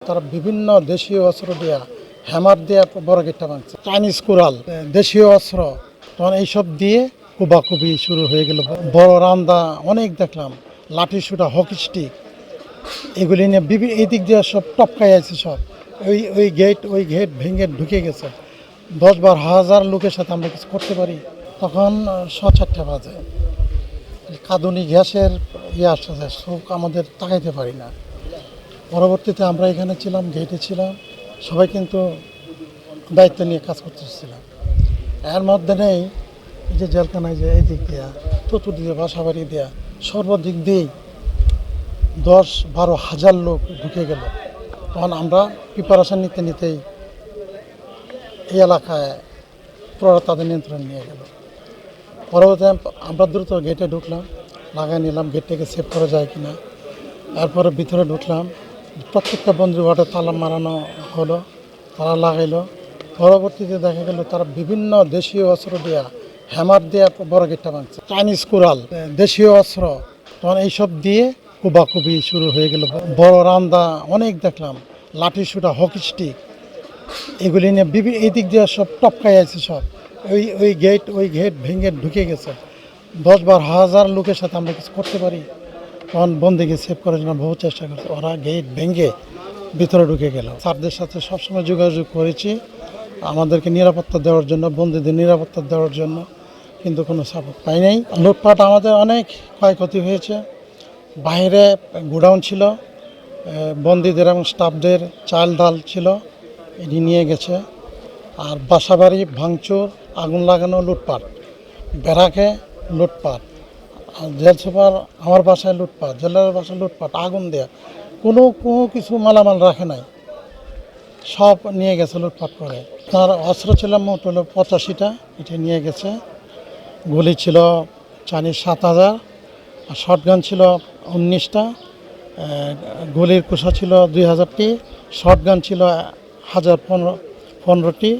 তারা বিভিন্ন দেশীয় অস্ত্র দেয়া হ্যামার দেয়া বড় গেটটা ভাঙছে, চাইনিজ কুড়াল, দেশীয় অস্ত্র, তখন এইসব দিয়ে কুবাকুবি শুরু হয়ে গেল। বড় রান্দা অনেক দেখলাম, লাঠি সুটা, হকি স্টিক, এগুলি নিয়ে এই দিক দিয়ে সব টপকাই আছে সব। ওই গেট ভেঙে ঢুকে গেছে। 10-12 হাজার লোকের সাথে আমরা কিছু করতে পারি? তখন 4:30 বাজে, কাঁদুনি গ্যাসের আসছে, চোখ আমাদের তাকাইতে পারি না। পরবর্তীতে আমরা এখানে ছিলাম, গেটে ছিলাম, সবাই কিন্তু দায়িত্ব নিয়ে কাজ করতেছিলাম। এর মধ্যে নেই এই যে জেলখানায়, যে এই দিক দিয়া চতুর্দিকে বাসা বাড়ি দেয়া, সর্বদিক দিয়েই 10-12 হাজার লোক ঢুকে গেল। তখন আমরা প্রিপারেশন নিতে নিতেই এই এলাকায় পুরো তাদের নিয়ন্ত্রণ নিয়ে গেল। পরবর্তীতে আমরা দ্রুত গেটে ঢুকলাম, লাগাই নিলাম গেটটাকে সেভ করা যায় কিনা। তারপরে ভিতরে ঢুকলাম, প্রত্যেকটা বন্দুক ঘাটে তালা মারানো হলো, তালা লাগাইলো। পরবর্তীতে দেখা গেল তারা বিভিন্ন দেশীয় অস্ত্র দেয়া হ্যামার দেয়া বড় গেটটা ভাঙছে, চাইনিজ কুড়াল, দেশীয় অস্ত্র, তখন এইসব দিয়ে কুবাকুবি শুরু হয়ে গেল। বড় রান্দা অনেক দেখলাম, লাঠি সুটা, হকি স্টিক, এগুলি নিয়ে এই দিক দিয়ে সব টপকাই আছে সব। ওই গেট ভেঙে ঢুকে গেছে। 10-12 হাজার লোকের সাথে আমরা কিছু করতে পারি? তখন বন্দিকে সেভ করার জন্য বহু চেষ্টা করছে, ওরা গেট ভেঙে ভিতরে ঢুকে গেল। স্যারদের সাথে সবসময় যোগাযোগ করেছি আমাদেরকে নিরাপত্তা দেওয়ার জন্য, বন্দীদের নিরাপত্তা দেওয়ার জন্য, কিন্তু কোনো সাপোর্ট পাই নাই। লুটপাট আমাদের অনেক ক্ষয়ক্ষতি হয়েছে। বাইরে গোডাউন ছিল, বন্দীদের এবং স্টাফদের চাল ডাল ছিল, এটি নিয়ে গেছে। আর বাসাবাড়ি ভাঙচুর, আগুন লাগানো, লুটপাট, ব্যারাকে লুটপাট, জেল সুপার আমার বাসায় লুটপাট, জেলার বাসায় লুটপাট, আগুন দেয়া, কোনো কিছু মালামাল রাখে নাই, সব নিয়ে গেছে লুটপাট করে। তার অস্ত্র ছিল মোট হলো 85টা, এটা নিয়ে গেছে। গুলি ছিল চাইনিজ 7,000, আর শটগান ছিল 19টা, গুলির কুশা ছিল 2,000টি, শটগান ছিল 1,015টি,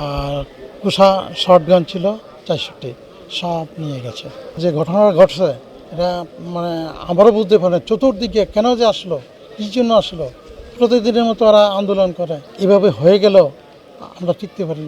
আর কুশা শটগান ছিল 400টি, সব নিয়ে গেছে। যে ঘটনাটা ঘটছে এটা মানে আমারও বুঝতে পারে, চতুর্দিকে কেন যে আসলো, কী জন্য আসলো, প্রতিদিনের মতো ওরা আন্দোলন করে, এভাবে হয়ে গেল আমরা টিকতে পারি।